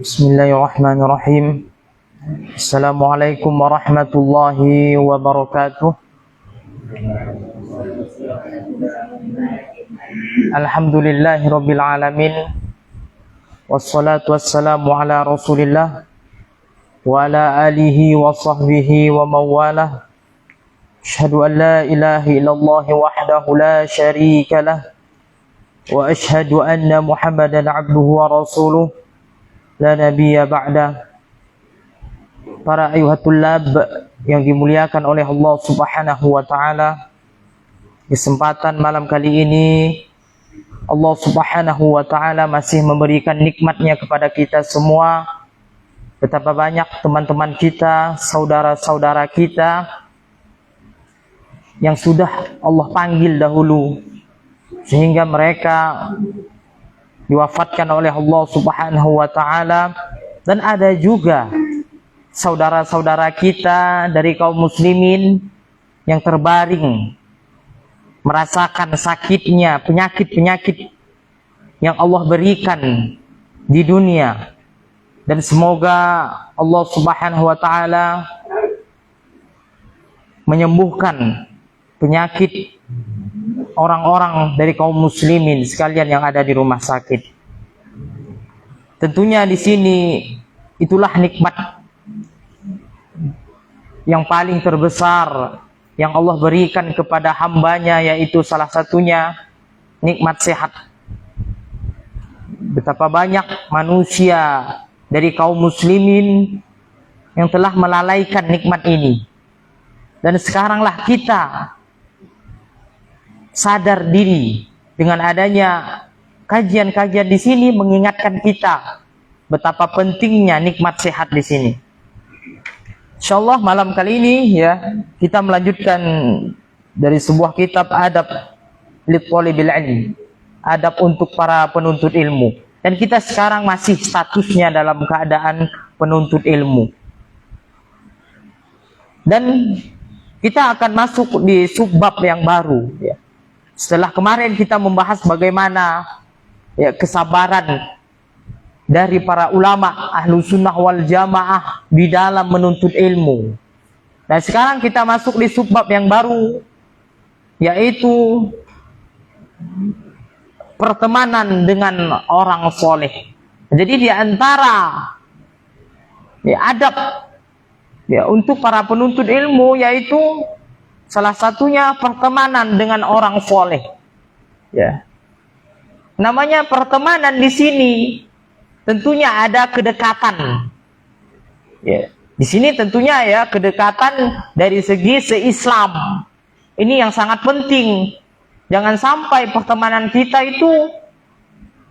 Bismillahirrahmanirrahim. Assalamualaikum warahmatullahi wabarakatuh. Alhamdulillahirabbil alamin. Wassalatu wassalamu ala Rasulillah wa ala alihi wa sahbihi wa mawalah. Asyhadu an la ilaha illallah wahdahu la syarika lah wa asyhadu anna Muhammadan abduhu wa rasuluh la nabiyya ba'da. Para ayuhatulab yang dimuliakan oleh Allah Subhanahu wa taala, kesempatan malam kali ini Allah Subhanahu wa taala masih memberikan nikmatnya kepada kita semua. Betapa banyak teman-teman kita, saudara-saudara kita yang sudah Allah panggil dahulu sehingga mereka diwafatkan oleh Allah Subhanahu wa taala, dan ada juga saudara-saudara kita dari kaum muslimin yang terbaring merasakan sakitnya penyakit-penyakit yang Allah berikan di dunia, dan semoga Allah Subhanahu wa taala menyembuhkan penyakit orang-orang dari kaum muslimin sekalian yang ada di rumah sakit. Tentunya di sini itulah nikmat yang paling terbesar yang Allah berikan kepada hambanya, yaitu salah satunya nikmat sehat. Betapa banyak manusia dari kaum muslimin yang telah melalaikan nikmat ini, dan sekaranglah kita sadar diri dengan adanya kajian-kajian di sini mengingatkan kita betapa pentingnya nikmat sehat di sini. Insyaallah malam kali ini ya kita melanjutkan dari sebuah kitab adab litolibil ilmi, adab untuk para penuntut ilmu, dan kita sekarang masih statusnya dalam keadaan penuntut ilmu, dan kita akan masuk di subbab yang baru ya. Setelah kemarin kita membahas bagaimana ya kesabaran dari para ulama ahlu sunnah wal jamaah di dalam menuntut ilmu. Dan sekarang kita masuk di subbab yang baru, yaitu pertemanan dengan orang soleh. Jadi di antara ya, adab ya untuk para penuntut ilmu, yaitu salah satunya pertemanan dengan orang soleh. Ya, namanya pertemanan di sini tentunya ada kedekatan. Ya, di sini tentunya ya kedekatan dari segi se-Islam. Ini yang sangat penting. Jangan sampai pertemanan kita itu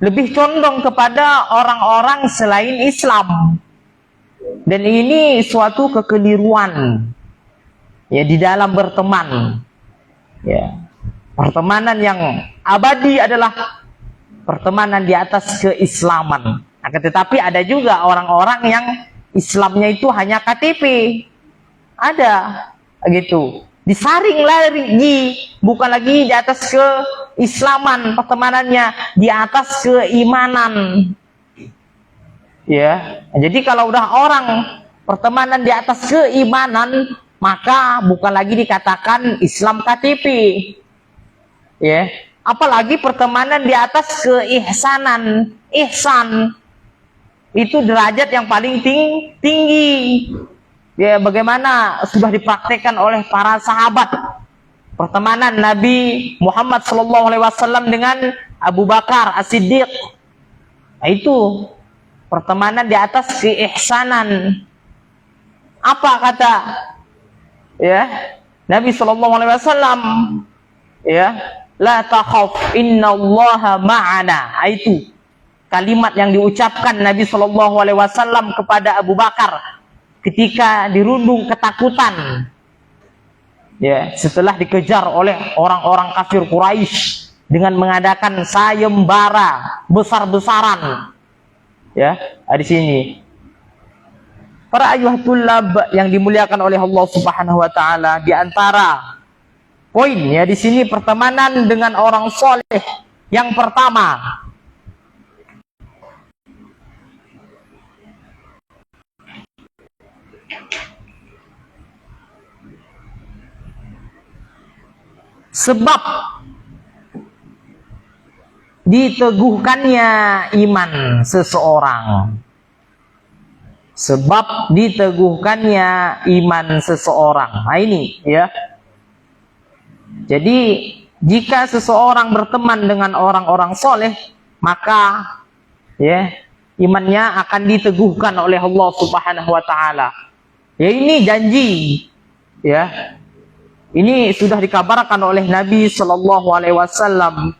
lebih condong kepada orang-orang selain Islam. Dan ini suatu kekeliruan ya di dalam berteman. Ya, pertemanan yang abadi adalah pertemanan di atas keislaman. Akan tetapi ada juga orang-orang yang Islamnya itu hanya KTP. Ada gitu. Disaring lagi, bukan lagi di atas keislaman pertemanannya, di atas keimanan. Ya, jadi kalau udah orang pertemanan di atas keimanan, maka bukan lagi dikatakan Islam KTP. Ya, apalagi pertemanan di atas keihsanan, ihsan. Itu derajat yang paling tinggi. Ya, bagaimana sudah dipraktekkan oleh para sahabat pertemanan Nabi Muhammad SAW dengan Abu Bakar As-Siddiq. Nah, itu pertemanan di atas keihsanan. Apa kata ya Nabi SAW? Ya, la takhaf innallaha ma'ana. Itu kalimat yang diucapkan Nabi SAW kepada Abu Bakar ketika dirundung ketakutan ya setelah dikejar oleh orang-orang kafir Quraisy dengan mengadakan sayembara besar-besaran. Ya, di sini para ayuhatulab yang dimuliakan oleh Allah Subhanahu wa taala, di antara poin ya di sini pertemanan dengan orang soleh. Yang pertama, sebab diteguhkannya iman seseorang. Sebab diteguhkannya iman seseorang. Nah ini ya. Jadi jika seseorang berteman dengan orang-orang soleh, maka ya imannya akan diteguhkan oleh Allah Subhanahu wa taala. Ya ini janji. Ya. Ini sudah dikabarkan oleh Nabi Shallallahu alaihi wasallam.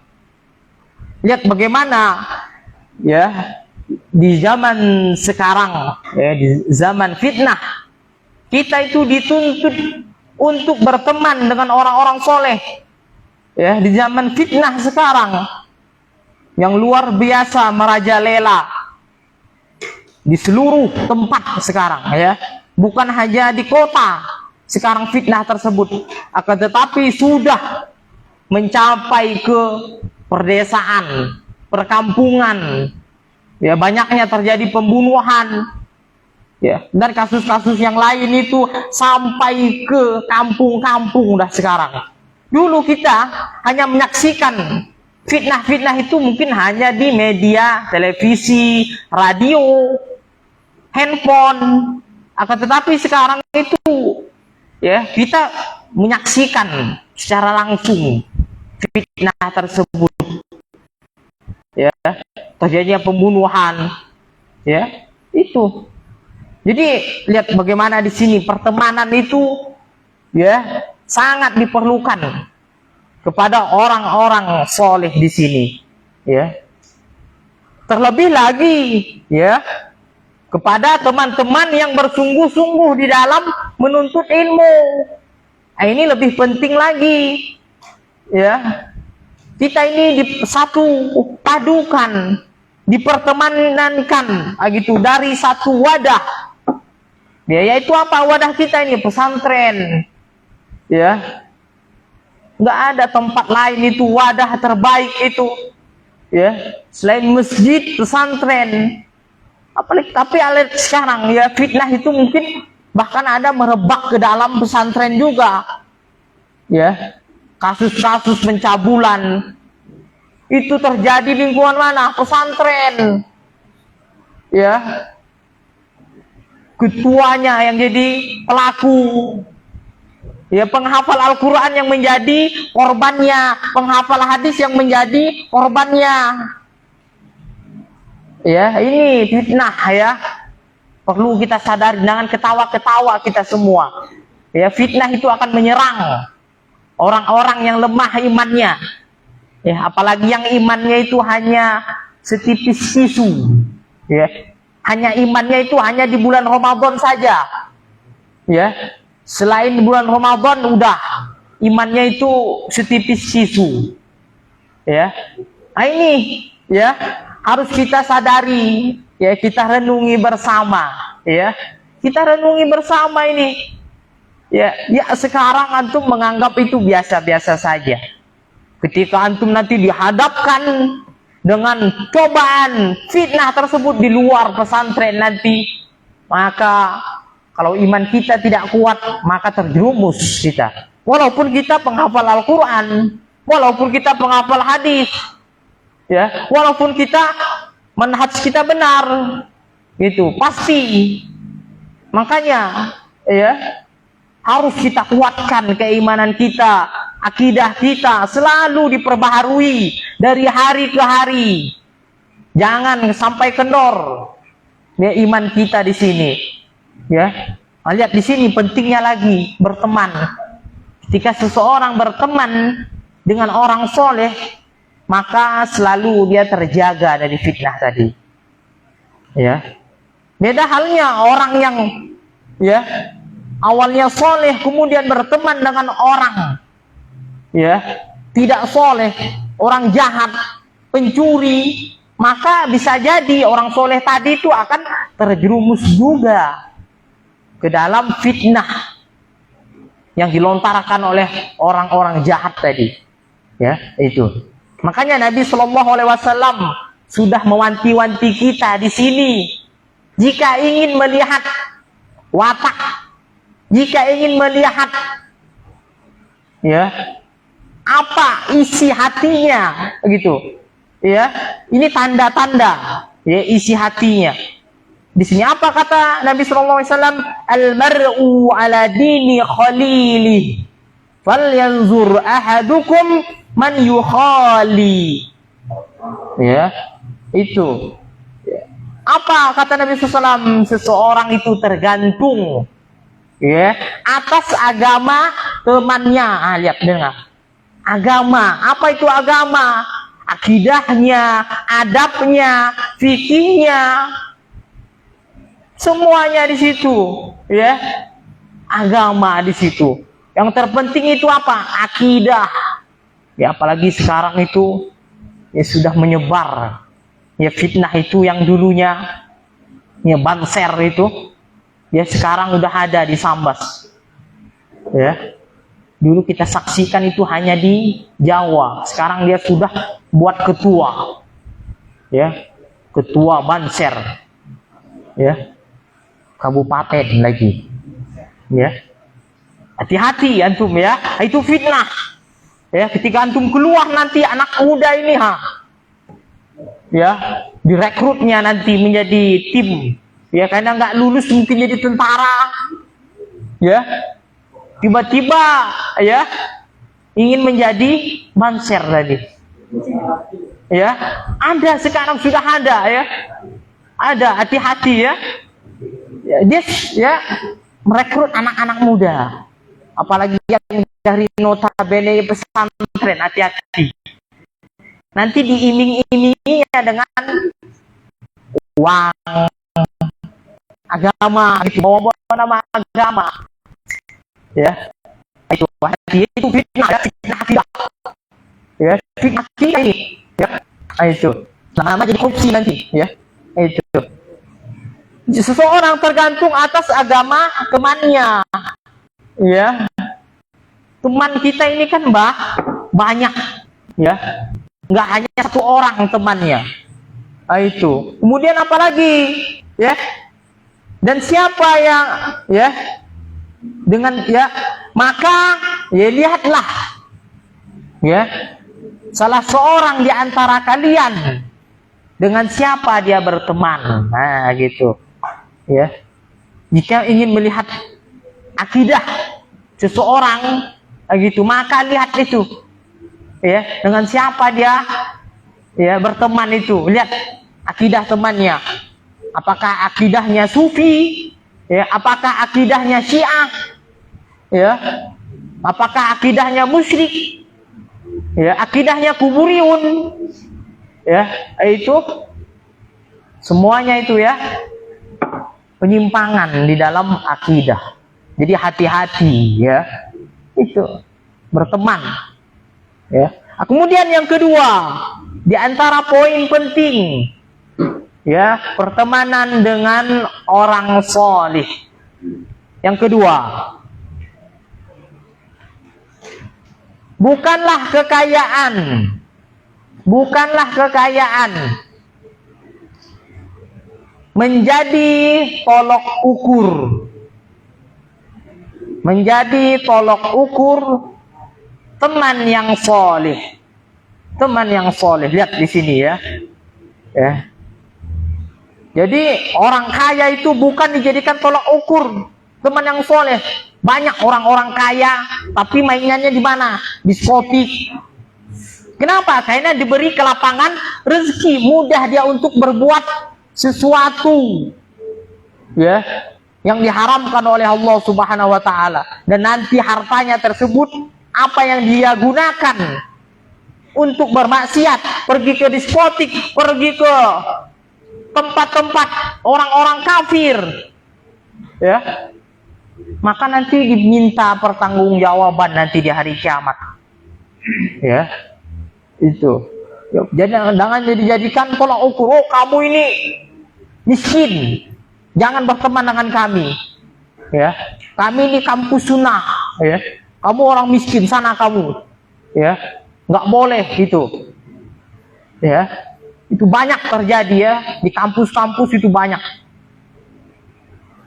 Lihat bagaimana ya di zaman sekarang, ya, di zaman fitnah, kita itu dituntut untuk berteman dengan orang-orang soleh. Ya, di zaman fitnah sekarang yang luar biasa merajalela di seluruh tempat sekarang, ya, bukan hanya di kota sekarang fitnah tersebut, akan tetapi sudah mencapai ke perdesaan, perkampungan. Ya, banyaknya terjadi pembunuhan, ya, dan kasus-kasus yang lain itu sampai ke kampung-kampung dah sekarang. Dulu kita hanya menyaksikan fitnah-fitnah itu mungkin hanya di media, televisi, radio, handphone. Akan tetapi sekarang itu ya kita menyaksikan secara langsung fitnah tersebut. Ya, terjadinya pembunuhan, ya, itu. Jadi lihat bagaimana di sini pertemanan itu ya sangat diperlukan kepada orang-orang soleh di sini, ya. Terlebih lagi ya kepada teman-teman yang bersungguh-sungguh di dalam menuntut ilmu. Nah, ini lebih penting lagi, ya. Kita ini satu padukan, dipertemanankan gitu dari satu wadah. Ya, yaitu apa wadah kita ini? Pesantren. Ya. Nggak ada tempat lain itu wadah terbaik itu. Ya, selain masjid, pesantren. Apalagi tapi alat sekarang ya fitnah itu mungkin bahkan ada merebak ke dalam pesantren juga. Ya. Kasus-kasus pencabulan itu terjadi di lingkungan mana? Pesantren. Ya. Ketuanya yang jadi pelaku. Ya, penghafal Al-Qur'an yang menjadi korbannya, penghafal hadis yang menjadi korbannya. Ya, ini fitnah ya. Perlu kita sadari, jangan ketawa-ketawa kita semua. Ya, fitnah itu akan menyerang orang-orang yang lemah imannya, ya, apalagi yang imannya itu hanya setipis sisu, ya, hanya imannya itu hanya di bulan Ramadan saja, ya, selain bulan Ramadan udah imannya itu setipis sisu, ya. Nah ini, ya, harus kita sadari, ya, kita renungi bersama, ya, kita renungi bersama ini. Ya, sekarang antum menganggap itu biasa-biasa saja. Ketika antum nanti dihadapkan dengan cobaan fitnah tersebut di luar pesantren nanti, maka kalau iman kita tidak kuat, maka terjerumus kita. Walaupun kita penghafal Al-Qur'an, walaupun kita penghafal hadis, ya, walaupun kita manhaj kita benar, itu pasti. Makanya, ya, harus kita kuatkan keimanan kita, akidah kita selalu diperbaharui dari hari ke hari. Jangan sampai kendor ya iman kita di sini. Ya, lihat di sini pentingnya lagi berteman. Ketika seseorang berteman dengan orang soleh, maka selalu dia terjaga dari fitnah tadi. Ya, beda halnya orang yang ya awalnya soleh kemudian berteman dengan orang ya tidak soleh, orang jahat, pencuri, maka bisa jadi orang soleh tadi itu akan terjerumus juga ke dalam fitnah. yang dilontarkan oleh orang-orang jahat tadi. Ya, itu. Makanya Nabi Shallallahu Alaihi Wasallam sudah mewanti-wanti kita di sini. Jika ingin melihat watak, jika ingin melihat ya apa isi hatinya, gitu. Ya, ini tanda-tanda ya isi hatinya. Di sini apa kata Nabi Shallallahu Alaihi Wasallam? Al-mar'u ala dini khalili, falyanzur ahadukum man yukhali. Ya, itu. Apa kata Nabi SAW? Seseorang itu tergantung ya atas agama temannya. Lihat, dengar. Agama, apa itu agama? Akidahnya, adabnya, fikihnya, semuanya di situ, ya. Agama di situ. Yang terpenting itu apa? Akidah. Ya, apalagi sekarang itu ya sudah menyebar ya fitnah itu yang dulunya ya banser itu ya sekarang udah ada di Sambas. Ya. Dulu kita saksikan itu hanya di Jawa, sekarang dia sudah buat ketua. Ya. Ketua banser. Ya. Kabupaten lagi. Ya. Hati-hati antum ya, itu fitnah. Ya, ketika antum keluar nanti anak muda ini ya, direkrutnya nanti menjadi tim. Ya, karena nggak lulus mungkin jadi tentara. Ya. Tiba-tiba ya ingin menjadi banser tadi. Ya, ada sekarang sudah ada ya. Ada, hati-hati ya. Ya, dia ya merekrut anak-anak muda. Apalagi yang dari notabene pesantren, hati-hati. Nanti diiming-iminginya dengan uang, agama, gitu, bawa nama agama. Ya, itu hati itu fitnah, fitnah akidah. Ya, fitnah akidah ini. Ya, itu. Lama jadi korupsi nanti. Ya, itu. Seseorang tergantung atas agama temannya. Ya, teman kita ini kan banyak, ya, nggak hanya satu orang temannya. Itu. Kemudian apa lagi, ya? Dan siapa yang, ya, dengan ya, maka ya lihatlah, ya, salah seorang di antara kalian dengan siapa dia berteman. Nah, gitu, ya. Jika ingin melihat akidah seseorang gitu, maka lihat itu ya dengan siapa dia ya berteman itu. Lihat akidah temannya, apakah akidahnya sufi ya, apakah akidahnya syiah ya, apakah akidahnya musyrik ya, akidahnya kuburiyun ya, itu semuanya itu ya penyimpangan di dalam akidah. Jadi hati-hati ya, itu berteman. Ya. Kemudian yang kedua, di antara poin penting, ya pertemanan dengan orang solih. Yang kedua, bukanlah kekayaan menjadi tolok ukur. Menjadi tolok ukur teman yang soleh. Teman yang soleh. Lihat di sini ya. Ya. Jadi orang kaya itu bukan dijadikan tolok ukur teman yang soleh. Banyak orang-orang kaya, tapi mainannya di mana? Diskotik. Kenapa? Karena diberi kelapangan rezeki, mudah dia untuk berbuat sesuatu. Ya. Yang diharamkan oleh Allah Subhanahu wa taala, dan nanti hartanya tersebut apa yang dia gunakan untuk bermaksiat, pergi ke diskotik, pergi ke tempat-tempat orang-orang kafir ya, maka nanti diminta pertanggungjawaban nanti di hari kiamat ya. Itu jadi jangan dijadikan tolak ukur. Oh, kamu ini miskin, jangan berteman dengan kami. Ya, kami ini kampus sunnah. ya. Kamu orang miskin, sana kamu, ya, nggak boleh gitu, ya. Itu banyak terjadi ya di kampus-kampus, itu banyak.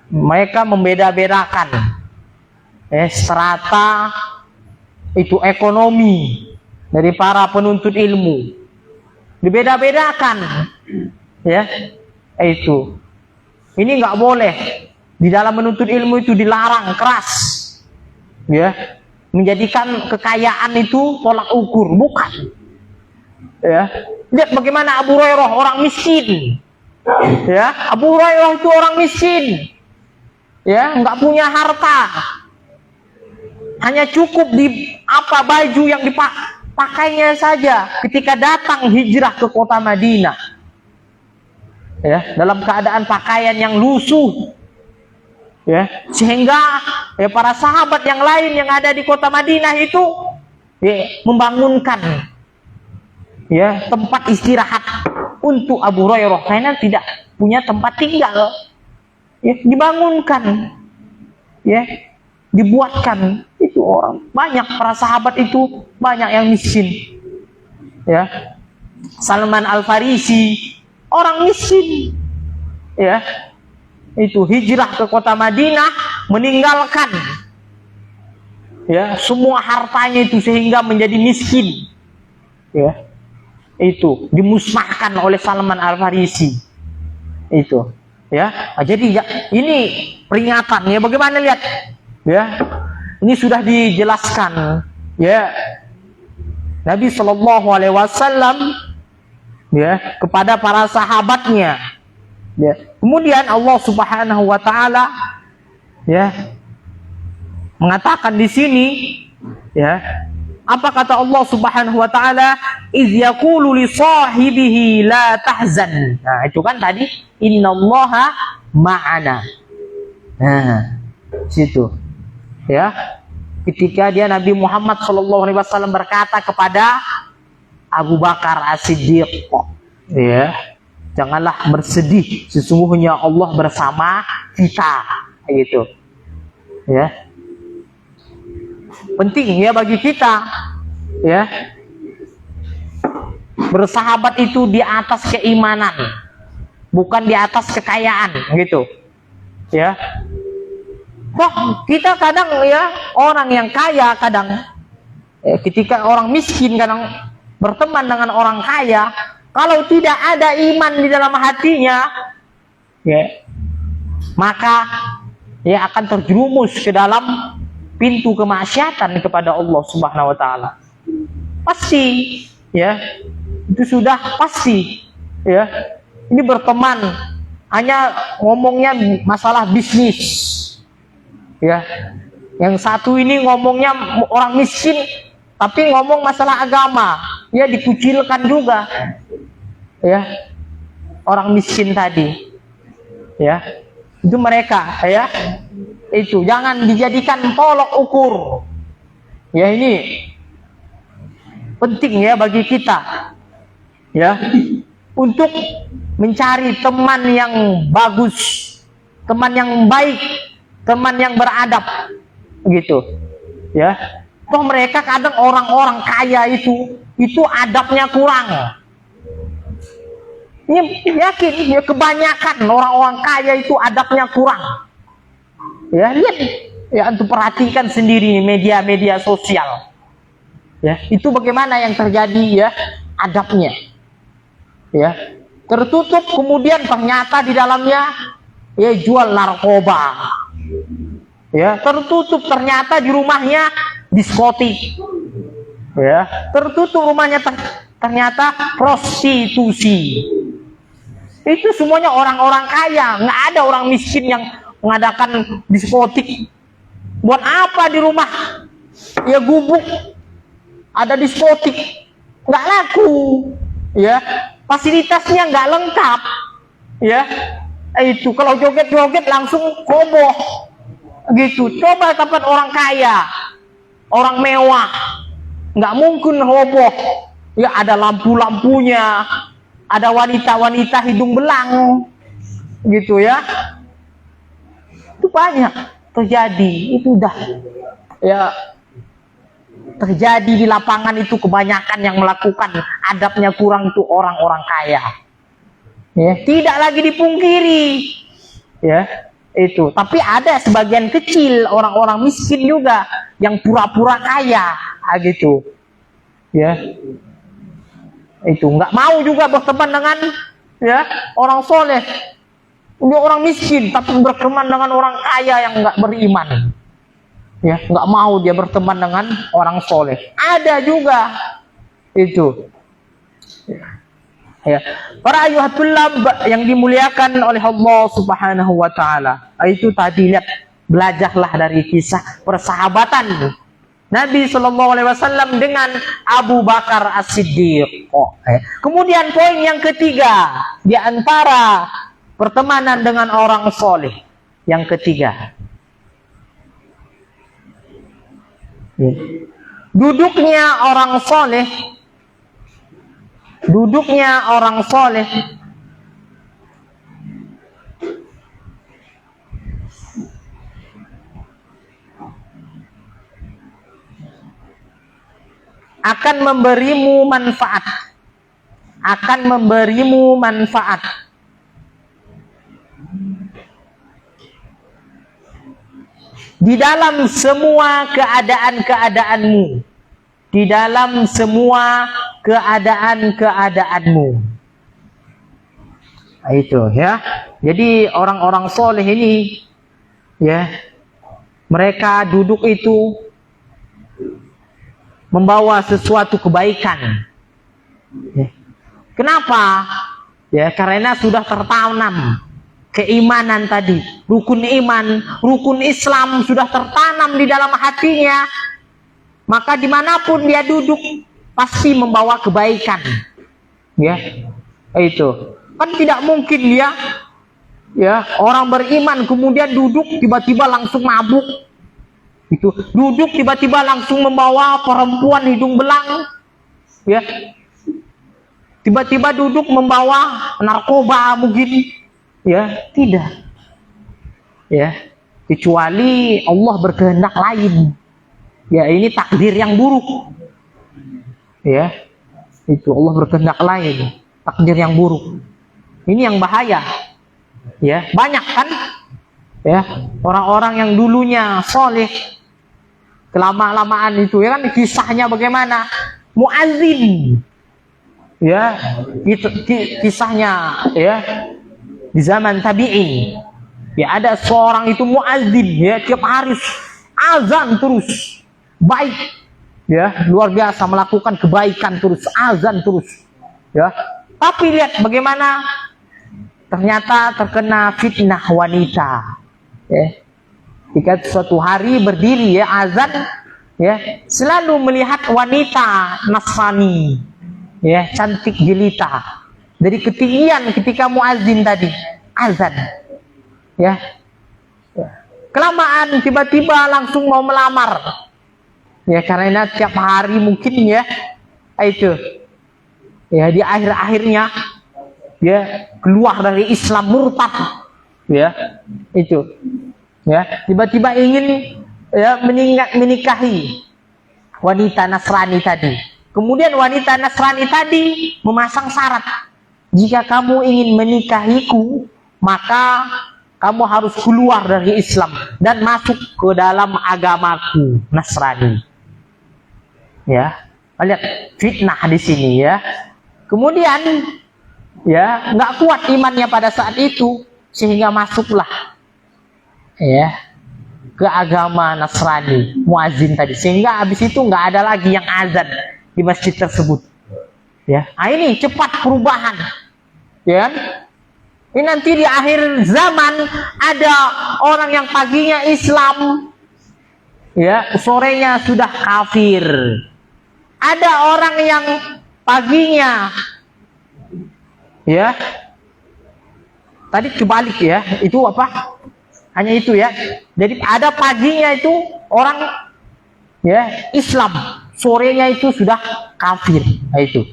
Mereka membeda-bedakan strata itu ekonomi dari para penuntut ilmu, dibeda-bedakan, ya. Itu ini nggak boleh. Di dalam menuntut ilmu itu dilarang keras, ya. Menjadikan kekayaan itu tolak ukur, bukan, ya. Lihat bagaimana Abu Hurairah, orang miskin, ya. Abu Hurairah itu orang miskin, ya, nggak punya harta, hanya cukup di baju yang dipakainya saja ketika datang hijrah ke kota Madinah, ya, dalam keadaan pakaian yang lusuh, ya, sehingga ya para sahabat yang lain yang ada di kota Madinah itu ya membangunkan ya tempat istirahat untuk Abu Hurairah karena tidak punya tempat tinggal, ya, dibangunkan, ya, dibuatkan. Itu orang banyak, para sahabat itu banyak yang miskin, ya. Salman Al-Farisi orang miskin, ya. Itu hijrah ke kota Madinah, meninggalkan ya semua hartanya itu sehingga menjadi miskin, ya. Itu dimusnahkan oleh Salman Al-Farisi, itu, ya. Nah, jadi ya, ini peringatan, ya. Bagaimana, lihat, ya, ini sudah dijelaskan, ya, Nabi Shallallahu Alaihi Wasallam, ya, kepada para sahabatnya, ya. Kemudian Allah Subhanahu Wa Taala, ya, mengatakan di sini, ya, apa kata Allah Subhanahu Wa Taala? Iz yaqulu li sahibihi la tahzan. Nah, itu kan tadi innallaha ma'ana. Nah, situ, ya, ketika dia Nabi Muhammad SAW berkata kepada Abu Bakar As-Siddiq, ya, janganlah bersedih, sesungguhnya Allah bersama kita, gitu, ya. Penting ya bagi kita, ya, bersahabat itu di atas keimanan, bukan di atas kekayaan, gitu, ya. Kita kadang, ya, orang yang kaya kadang, ketika orang miskin kadang berteman dengan orang kaya, kalau tidak ada iman di dalam hatinya, ya, maka ya akan terjerumus ke dalam pintu kemaksiatan kepada Allah Subhanahu Wa Taala. Pasti, ya, itu sudah pasti, ya. Ini berteman hanya ngomongnya masalah bisnis, ya. Yang satu ini ngomongnya orang miskin, tapi ngomong masalah agama, ya, dikucilkan juga, ya, orang miskin tadi, ya. Itu mereka, ya. Itu jangan dijadikan tolok ukur, ya. Ini penting ya bagi kita, ya, untuk mencari teman yang bagus, teman yang baik, teman yang beradab, gitu, ya. Toh mereka kadang orang-orang kaya itu adabnya kurang. Ini yakin, ya, kebanyakan orang-orang kaya itu adabnya kurang. Ya, lihat, ya, antum perhatikan sendiri media-media sosial, ya, itu bagaimana yang terjadi, ya, adabnya, ya, tertutup, kemudian ternyata di dalamnya, ya, jual narkoba, ya, tertutup, ternyata di rumahnya diskotik, ya, tertutup rumahnya, ternyata prostitusi. Itu semuanya orang-orang kaya, nggak ada orang miskin yang mengadakan diskotik. Buat apa di rumah, ya, gubuk ada diskotik, nggak laku, ya, fasilitasnya nggak lengkap, ya. Itu kalau joget-joget langsung koboh, gitu. Coba tempat orang kaya, orang mewah, nggak mungkin roboh, ya, ada lampu-lampunya, ada wanita-wanita hidung belang, gitu, ya. Itu banyak terjadi, itu udah ya terjadi di lapangan itu kebanyakan yang melakukan adabnya kurang itu orang-orang kaya. Ya, tidak lagi dipungkiri. Ya, itu. Tapi ada sebagian kecil orang-orang miskin juga yang pura-pura kaya, gitu. Ya. Itu nggak mau juga berteman dengan ya orang soleh. Dia orang miskin tapi berteman dengan orang kaya yang nggak beriman. Ya, nggak mau dia berteman dengan orang soleh. Ada juga itu. Ya. Para ayuhatullah yang dimuliakan oleh Allah Subhanahu wa taala. Itu tadi lihat, belajarlah dari kisah persahabatan Nabi Shallallahu alaihi wasallam dengan Abu Bakar As-Siddiq. Kemudian poin yang ketiga di antara pertemanan dengan orang soleh. Yang ketiga, duduknya orang soleh akan memberimu manfaat di dalam semua keadaanmu. Itu ya. Jadi orang-orang soleh ini ya, mereka duduk itu membawa sesuatu kebaikan. Kenapa? Ya, karena sudah tertanam keimanan tadi, rukun iman, rukun Islam sudah tertanam di dalam hatinya. Maka dimanapun dia duduk pasti membawa kebaikan. Ya, itu kan tidak mungkin dia, ya orang beriman kemudian duduk tiba-tiba langsung mabuk. Itu duduk tiba-tiba langsung membawa perempuan hidung belang, ya tiba-tiba duduk membawa narkoba mungkin, ya tidak, ya kecuali Allah berkehendak lain, ya ini takdir yang buruk, ya itu Allah berkehendak lain, takdir yang buruk, ini yang bahaya, ya banyak kan, ya orang-orang yang dulunya soleh kelama-lamaan itu ya kan kisahnya bagaimana muadzin, ya itu kisahnya ya di zaman tabi'in, ya ada seorang itu muadzin, ya tiap hari azan terus, baik, ya luar biasa melakukan kebaikan terus, azan terus, ya tapi lihat bagaimana ternyata terkena fitnah wanita, ya jika suatu hari berdiri ya azan, ya selalu melihat wanita Nasrani, ya cantik jelita dari ketinggian ketika muazin tadi azan, ya kelamaan tiba-tiba langsung mau melamar, ya karena tiap hari mungkin ya itu, ya di akhir-akhirnya ya keluar dari Islam, murtad, ya itu. Ya, tiba-tiba ingin ya menikahi wanita Nasrani tadi. Kemudian wanita Nasrani tadi memasang syarat, jika kamu ingin menikahiku, maka kamu harus keluar dari Islam dan masuk ke dalam agamaku Nasrani. Ya, lihat fitnah di sini ya. Kemudian ya nggak kuat imannya pada saat itu sehingga masuklah ya ke agama Nasrani, muazin tadi, sehingga habis itu nggak ada lagi yang azan di masjid tersebut, ya ini cepat perubahan, ya ini nanti di akhir zaman ada orang yang paginya Islam, ya sorenya sudah kafir, ada orang yang paginya ya tadi kebalik, ya itu apa? Hanya itu ya. Jadi ada paginya itu orang ya Islam, sorenya itu sudah kafir. Nah, itu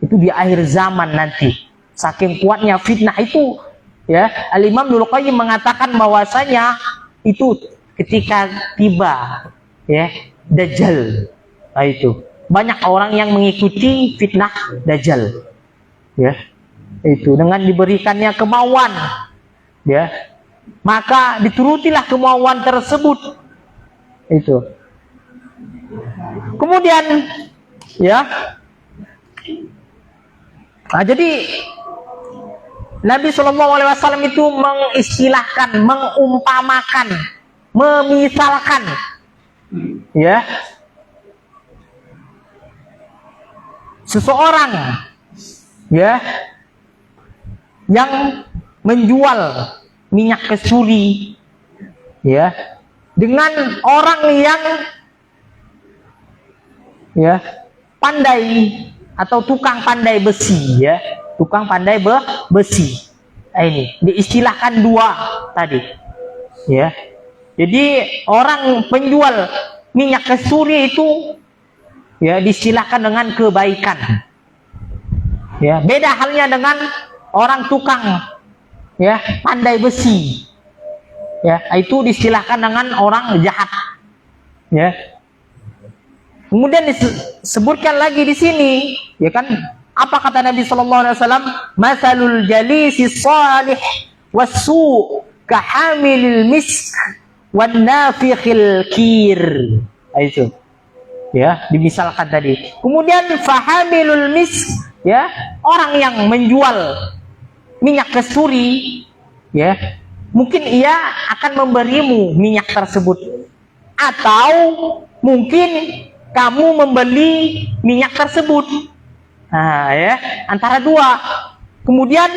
di akhir zaman nanti. Saking kuatnya fitnah itu, ya Al-Imam Ibnu Qayyim mengatakan bahwasanya itu ketika tiba ya Dajjal. Nah, itu banyak orang yang mengikuti fitnah Dajjal, ya itu dengan diberikannya kemauan, ya maka diturutilah kemauan tersebut. Itu kemudian ya, nah jadi Nabi SAW itu mengistilahkan, mengumpamakan, memisalkan, ya seseorang, ya yang menjual minyak kesuri, ya dengan orang yang ya pandai atau tukang pandai besi, ya tukang pandai besi. Nah, ini diistilahkan dua tadi, ya jadi orang penjual minyak kesuri itu ya diistilahkan dengan kebaikan, ya beda halnya dengan orang tukang ya pandai besi, ya itu diistilahkan dengan orang jahat, ya. Kemudian disebutkan lagi di sini, ya kan, apa kata Nabi Sallallahu Alaihi Wasallam? Masalul jalisi salih wasu kahamilil misk wan nafikhil kir. Itu, ya dimisalkan tadi. Kemudian fahamilul misk, ya orang yang menjual minyak kesuri, ya mungkin ia akan memberimu minyak tersebut, atau mungkin kamu membeli minyak tersebut. Nah, ya antara dua. Kemudian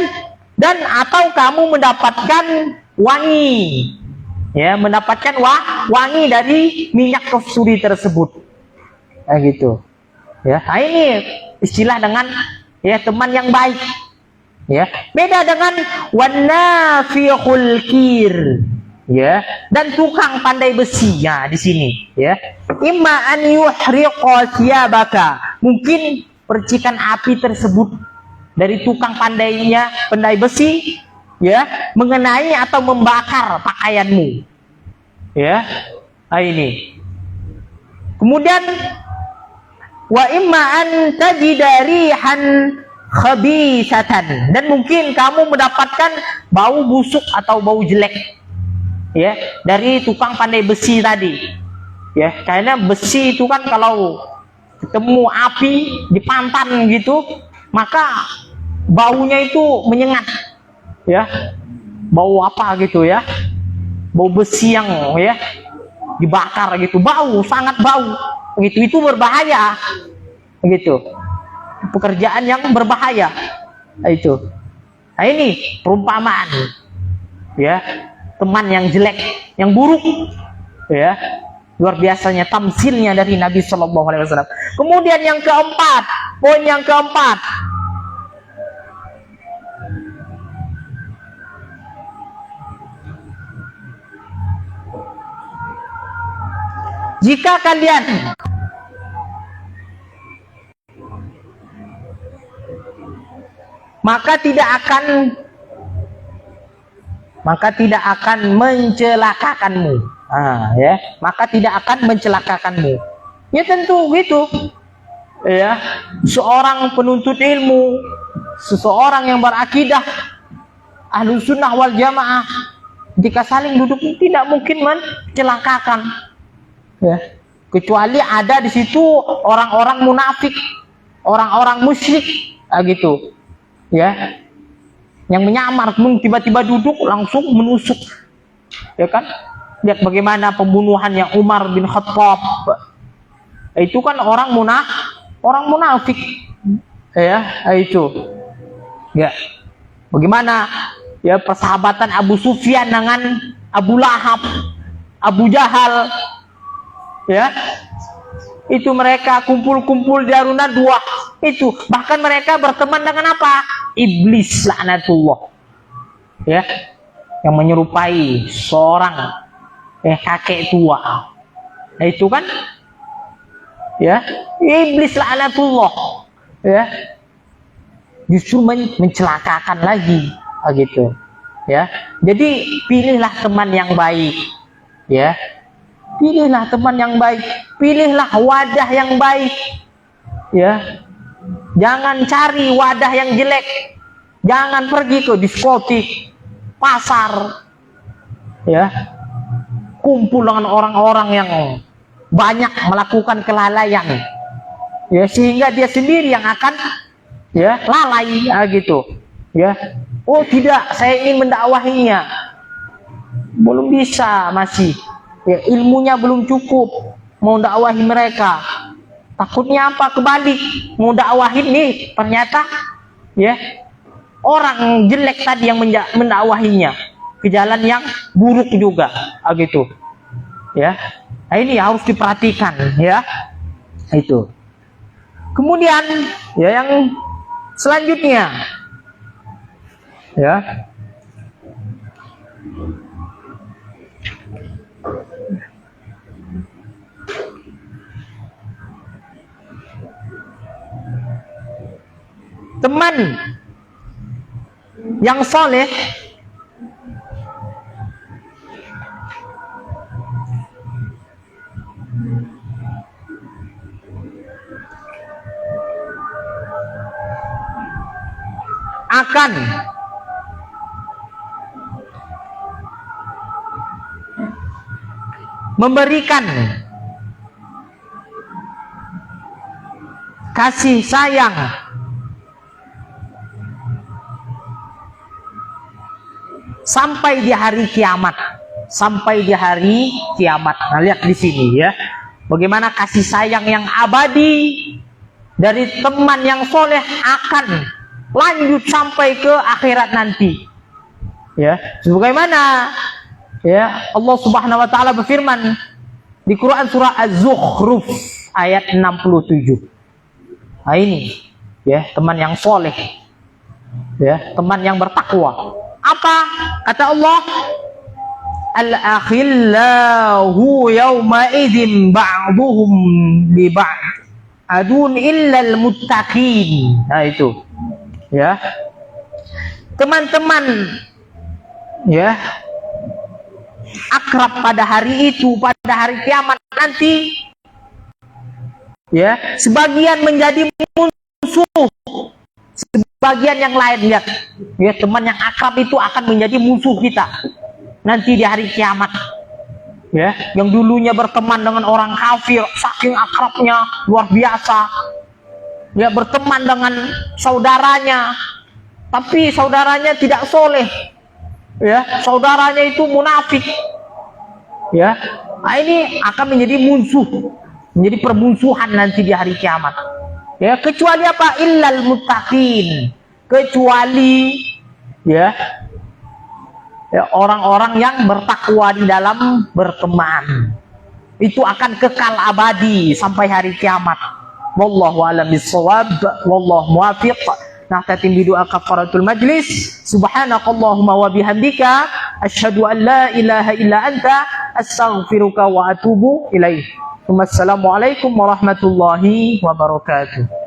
dan atau kamu mendapatkan wangi, ya mendapatkan wangi dari minyak kesuri tersebut. Nah, gitu, ya nah, ini istilah dengan ya teman yang baik, ya beda dengan wanafiqul kir, ya dan tukang pandai besi. Ya di sini, ya imma an yuhriqa thiyabaka, mungkin percikan api tersebut dari tukang pandai besi, ya mengenai atau membakar pakaianmu, ya nah, ini. Kemudian wa imma an tajida rihan khabisatan, dan mungkin kamu mendapatkan bau busuk atau bau jelek, ya dari tukang pandai besi tadi, ya karena besi itu kan kalau ketemu api dipantan gitu maka baunya itu menyengat, ya bau apa gitu, ya bau besi yang ya dibakar gitu, bau sangat bau gitu, itu berbahaya gitu, pekerjaan yang berbahaya. Nah, itu nah ini perumpamaan, ya teman yang jelek, yang buruk, ya luar biasanya tamsilnya dari Nabi Shallallahu Alaihi Wasallam. Kemudian yang keempat, poin yang keempat, jika kalian maka tidak akan mencelakakanmu. Ya, maka tidak akan mencelakakanmu. Ya tentu gitu. Ya, seorang penuntut ilmu, seseorang yang berakidah Ahlus Sunnah wal Jamaah, jika saling duduk tidak mungkin mencelakakan. Ya, kecuali ada di situ orang-orang munafik, orang-orang musyrik, gitu. Ya, yang menyamar, tiba-tiba duduk langsung menusuk, ya kan? Lihat bagaimana pembunuhannya Umar bin Khattab, itu kan orang munafik, ya itu, ya bagaimana ya persahabatan Abu Sufyan dengan Abu Lahab, Abu Jahal, ya itu mereka kumpul-kumpul di Darun Nadwah, itu bahkan mereka berteman dengan apa? Iblis laknatullah, ya yang menyerupai seorang kakek tua. Nah, itu kan ya iblis laknatullah, ya justru mencelakakan lagi, gitu, ya jadi pilihlah teman yang baik, ya Pilihlah teman yang baik, pilihlah wadah yang baik. Ya. Jangan cari wadah yang jelek. Jangan pergi ke diskotik, pasar. Ya. Kumpul dengan orang-orang yang banyak melakukan kelalaian. Ya, sehingga dia sendiri yang akan ya lalai gitu. Ya. Oh, tidak, saya ingin mendakwahinya. Belum bisa masih. Ya, ilmunya belum cukup mau dakwahi mereka. Takutnya apa? Kebalik, mau dakwahin nih ternyata ya orang jelek tadi yang mendakwahinya ke jalan yang buruk juga gitu. Ya. Nah, ini harus diperhatikan ya. Itu. Kemudian ya yang selanjutnya ya, teman yang soleh akan memberikan kasih sayang sampai di hari kiamat. Sampai di hari kiamat. Nah, lihat di sini ya. Bagaimana kasih sayang yang abadi dari teman yang soleh akan lanjut sampai ke akhirat nanti. Ya, sebagaimana ya Allah Subhanahu wa taala berfirman di Quran surah Az-Zukhruf ayat 67. Nah, ini ya, teman yang soleh. Ya, teman yang bertakwa. Apa kata Allah? Al-akhillahu yawma idzin ba'duhum li ba'd adun illal muttaqin. Nah, itu ya, teman-teman ya akrab pada hari itu, pada hari kiamat nanti ya, sebagian menjadi musuh, sebagian yang lain. Lihat ya, teman yang akrab itu akan menjadi musuh kita nanti di hari kiamat. Ya, yang dulunya berteman dengan orang kafir, saking akrabnya luar biasa. Ya, berteman dengan saudaranya, tapi saudaranya tidak soleh. Ya, saudaranya itu munafik. Ya, nah, ini akan menjadi musuh, menjadi permusuhan nanti di hari kiamat. Ya, kecuali apa? Illal muttaqin. Kecuali ya orang-orang yang bertakwa di dalam berteman, itu akan kekal abadi sampai hari kiamat. Wallahu a'lam bissawab, wallahu muwaffiq. Nahtatim bidu'a kafaratul majlis. Subhanakallahumma wa bihamdika asyhadu an la ilaha illa anta astaghfiruka wa atubu ilaih. Wassalamualaikum warahmatullahi wabarakatuh.